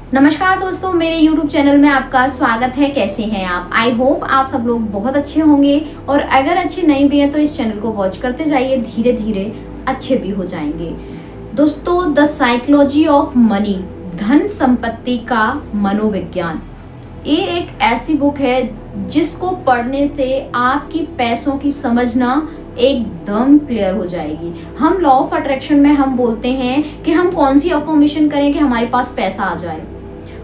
नमस्कार दोस्तों, मेरे YouTube चैनल में आपका स्वागत है। कैसे हैं आप? आई होप आप सब लोग बहुत अच्छे होंगे और अगर अच्छे नहीं भी हैं तो इस चैनल को वॉच करते जाइए, धीरे धीरे अच्छे भी हो जाएंगे। दोस्तों, द साइकोलॉजी ऑफ मनी, धन संपत्ति का मनोविज्ञान, ये एक ऐसी बुक है जिसको पढ़ने से आपकी पैसों की समझना एकदम क्लियर हो जाएगी। हम लॉ ऑफ अट्रैक्शन में हम बोलते हैं कि हम कौन सी अफर्मेशन करें कि हमारे पास पैसा आ जाए,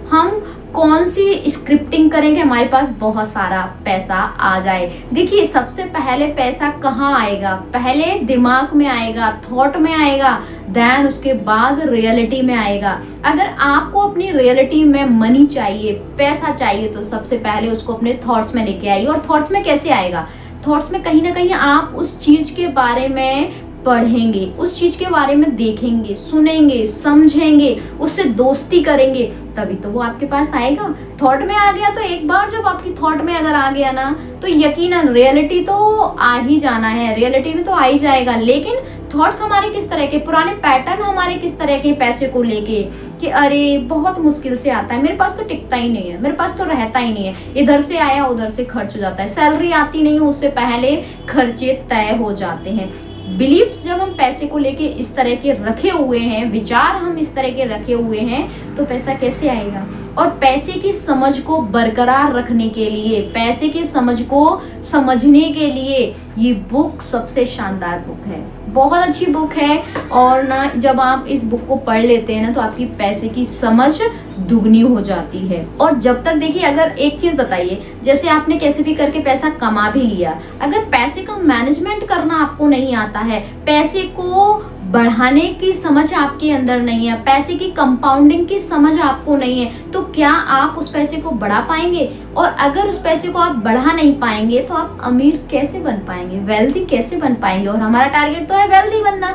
हम कौन सी स्क्रिप्टिंग करें कि हमारे पास बहुत सारा पैसा आ जाए। देखिए, सबसे पहले पैसा कहाँ आएगा? पहले दिमाग में आएगा, थॉट में आएगा, देन उसके बाद रियलिटी में आएगा। अगर आपको अपनी रियलिटी में मनी चाहिए, पैसा चाहिए, तो सबसे पहले उसको अपने थॉट्स में लेके आइए। और थॉट्स में कैसे आएगा? थॉट्स में कहीं ना कहीं आप उस चीज के बारे में पढ़ेंगे, उस चीज के बारे में देखेंगे, सुनेंगे, समझेंगे, उससे दोस्ती करेंगे, तभी तो वो आपके पास आएगा। थॉट में आ गया तो एक बार जब आपकी थॉट में अगर आ गया ना, तो यकीनन रियलिटी तो आ ही जाना है, रियलिटी में तो आ ही जाएगा। लेकिन थॉट्स हमारे किस तरह के, पुराने पैटर्न हमारे किस तरह के पैसे को लेके, कि अरे बहुत मुश्किल से आता है, मेरे पास तो टिकता ही नहीं है, मेरे पास तो रहता ही नहीं है, इधर से आया उधर से खर्च हो जाता है, सैलरी आती नहीं है, उससे पहले खर्चे तय हो जाते हैं। बिलीव्स जब हम पैसे को लेके इस तरह के रखे हुए हैं, विचार हम इस तरह के रखे हुए हैं, तो पैसा कैसे आएगा? और पैसे की समझ को बरकरार रखने के लिए, पैसे की समझ को समझने के लिए ये बुक सबसे शानदार बुक है, बहुत अच्छी बुक है। और ना जब आप इस बुक को पढ़ लेते हैं ना, तो आपकी पैसे की समझ दुगनी हो जाती है। और जब तक, देखिए, अगर एक चीज बताइए, जैसे आपने कैसे भी करके पैसा कमा भी लिया, अगर पैसे का मैनेजमेंट करना आपको नहीं आता है, पैसे को बढ़ाने की समझ आपके अंदर नहीं है, पैसे की कंपाउंडिंग की समझ आपको नहीं है, तो क्या आप उस पैसे को बढ़ा पाएंगे? और अगर उस पैसे को आप बढ़ा नहीं पाएंगे तो आप अमीर कैसे बन पाएंगे, वेल्दी कैसे बन पाएंगे? और हमारा टारगेट तो है वेल्दी बनना,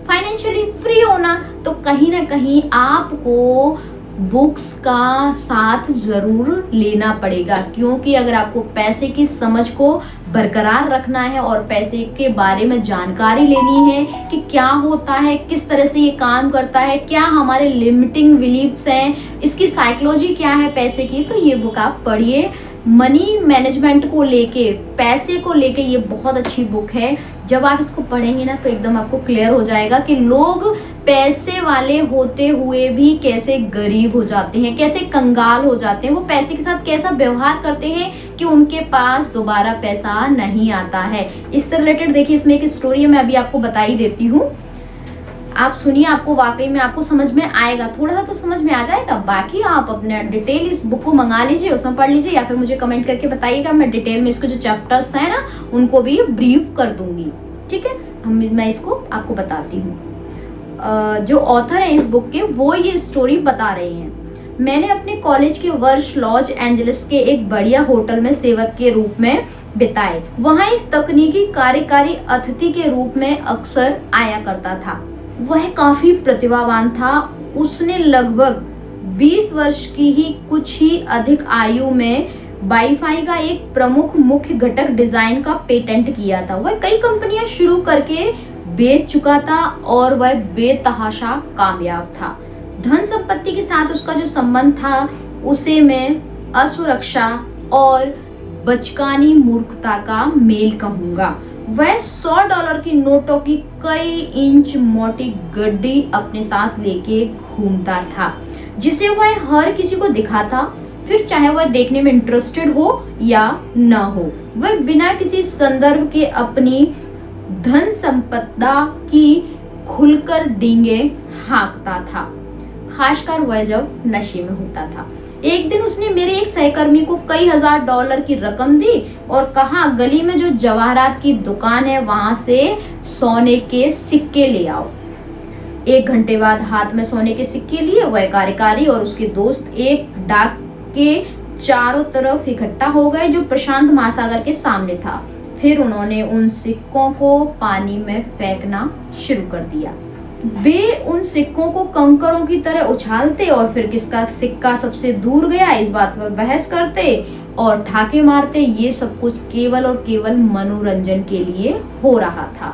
फाइनेंशियली फ्री होना। तो कहीं ना कहीं आपको बुक्स का साथ जरूर लेना पड़ेगा, क्योंकि अगर आपको पैसे की समझ को बरकरार रखना है और पैसे के बारे में जानकारी लेनी है कि क्या होता है, किस तरह से ये काम करता है, क्या हमारे लिमिटिंग बिलीफ्स हैं, इसकी साइकोलॉजी क्या है पैसे की, तो ये बुक आप पढ़िए। मनी मैनेजमेंट को लेके, पैसे को लेके ये बहुत अच्छी बुक है। जब आप इसको पढ़ेंगे ना, तो एकदम आपको क्लियर हो जाएगा कि लोग पैसे वाले होते हुए भी कैसे गरीब हो जाते हैं, कैसे कंगाल हो जाते हैं, वो पैसे के साथ कैसा व्यवहार करते हैं कि उनके पास दोबारा पैसा नहीं आता है। इससे रिलेटेड देखिए, इसमें एक स्टोरी है, मैं अभी आपको बता ही देती हूँ, आप सुनिए, आपको वाकई में आपको समझ में आएगा, थोड़ा सा तो समझ में आ जाएगा। बाकी आप अपने डिटेल इस बुक को मंगा लीजिए, उसमें पढ़ लीजिए, या फिर मुझे कमेंट करके बताइएगा, मैं डिटेल में इसके जो चैप्टर्स हैं ना, उनको भी ब्रीफ कर दूंगी, ठीक है? मैं इसको आपको बताती हूँ। जो ऑथर है इस बुक के, वो ये स्टोरी बता रहे हैं। मैंने अपने कॉलेज के वर्ष लॉस एंजलिस के एक बढ़िया होटल में सेवक के रूप में बिताए। वहाँ एक तकनीकी कार्यकारी अतिथि के रूप में अक्सर आया करता था। वह काफी प्रतिभावान था। उसने लगभग 20 वर्ष की ही कुछ ही अधिक आयु में वाईफाई का एक प्रमुख मुख्य घटक डिजाइन का पेटेंट किया था। वह कई कंपनियां शुरू करके बेच चुका था और वह बेतहाशा कामयाब था। धन संपत्ति के साथ उसका जो संबंध था, उसे मैं असुरक्षा और बचकानी मूर्खता का मेल कहूंगा। वह $100 की नोटों की कई इंच मोटी गड्डी अपने साथ लेके घूमता था, जिसे वह हर किसी को दिखाता, फिर चाहे वह देखने में इंटरेस्टेड हो या ना हो। वह बिना किसी संदर्भ के अपनी धन संपदा की खुलकर डींगे हाँकता था, खासकर वह जब नशे में होता था। एक दिन उसने मेरे एक सहकर्मी को कई $1000 की रकम दी और कहा, गली में जो जवाहरात की दुकान है वहां से सोने के सिक्के ले आओ। 1 घंटे बाद हाथ में सोने के सिक्के लिए वह कार्यकारी और उसके दोस्त एक डाक के चारों तरफ इकट्ठा हो गए, जो प्रशांत महासागर के सामने था। फिर उन्होंने उन सिक्कों को पानी में फेंकना शुरू कर दिया। वे उन सिक्कों को कंकरों की तरह उछालते और फिर किसका सिक्का सबसे दूर गया इस बात पर बहस करते और ठाके मारते। ये सब कुछ केवल और केवल मनोरंजन के लिए हो रहा था।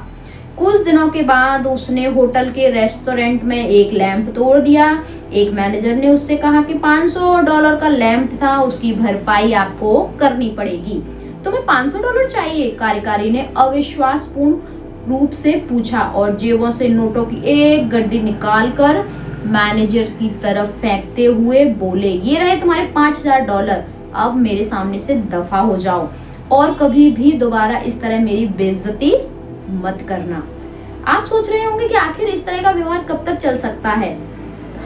कुछ दिनों के बाद उसने होटल के रेस्टोरेंट में एक लैंप तोड़ दिया। एक मैनेजर ने उससे कहा कि $500 का लैंप था, उसकी भरपाई आपको करनी पड़ेगी। तुम्हें $500 चाहिए? कार्यकारी ने अविश्वासपूर्ण रूप से पूछा और जेबों से नोटों की एक गड्डी निकालकर मैनेजर की तरफ फेंकते हुए बोले, ये रहे तुम्हारे $5000, अब मेरे सामने से दफा हो जाओ और कभी भी दोबारा इस तरह मेरी बेइज्जती मत करना। आप सोच रहे होंगे कि आखिर इस तरह का व्यवहार कब तक चल सकता है?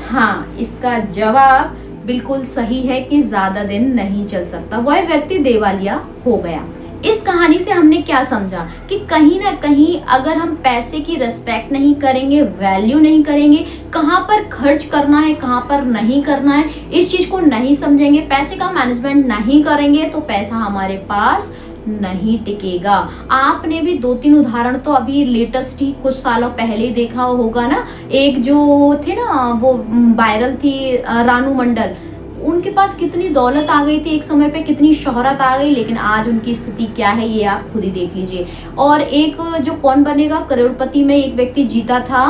हाँ, इसका जवाब बिल्कुल सही है कि ज्यादा दिन नहीं चल सकता। वह व्यक्ति दिवालिया हो गया। इस कहानी से हमने क्या समझा कि कहीं ना कहीं अगर हम पैसे की रिस्पेक्ट नहीं करेंगे, वैल्यू नहीं करेंगे, कहाँ पर खर्च करना है, कहाँ पर नहीं करना है, इस चीज को नहीं समझेंगे, पैसे का मैनेजमेंट नहीं करेंगे, तो पैसा हमारे पास नहीं टिकेगा। आपने भी 2-3 उदाहरण तो अभी लेटेस्ट ही कुछ सालों पहले ही देखा होगा ना। एक जो थे ना, वो वायरल थी रानू मंडल, उनके पास कितनी दौलत आ गई थी एक समय पे, कितनी शोहरत आ गई, लेकिन आज उनकी स्थिति क्या है ये आप खुद ही देख लीजिए। और एक जो कौन बनेगा करोड़पति में एक व्यक्ति जीता था,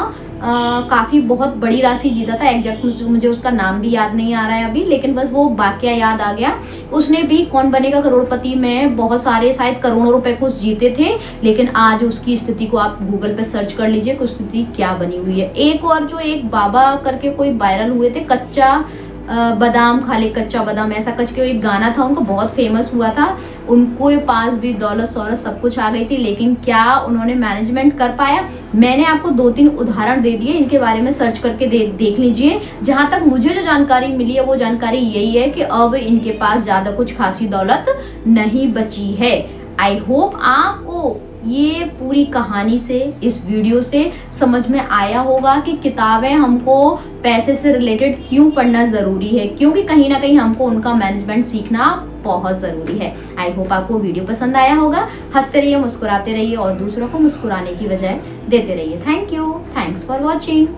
काफी बहुत बड़ी राशि जीता था। एग्जैक्ट मुझे उसका नाम भी याद नहीं आ रहा है अभी, लेकिन बस वो वाकया याद आ गया। उसने भी कौन बनेगा करोड़पति में बहुत सारे शायद करोड़ों रुपए कुछ जीते थे, लेकिन आज उसकी स्थिति को आप गूगल पे सर्च कर लीजिए कि स्थिति क्या बनी हुई है। एक और जो एक बाबा करके कोई वायरल हुए थे, कच्चा बादाम खा ले, कच्चा बादाम, ऐसा कच के एक गाना था उनका, बहुत फेमस हुआ था। उनको पास भी दौलत शौहरत सब कुछ आ गई थी, लेकिन क्या उन्होंने मैनेजमेंट कर पाया? मैंने आपको 2-3 उदाहरण दे दिए, इनके बारे में सर्च करके देख लीजिए। जहां तक मुझे जो जानकारी मिली है वो जानकारी यही है कि अब इनके पास ज्यादा कुछ खासी दौलत नहीं बची है। आई होप आपको ये पूरी कहानी से, इस वीडियो से समझ में आया होगा कि किताबें हमको पैसे से रिलेटेड क्यों पढ़ना ज़रूरी है, क्योंकि कहीं ना कहीं हमको उनका मैनेजमेंट सीखना बहुत ज़रूरी है। आई होप आपको वीडियो पसंद आया होगा। हंसते रहिए, मुस्कुराते रहिए और दूसरों को मुस्कुराने की वजह देते रहिए। Thank you, thanks for watching.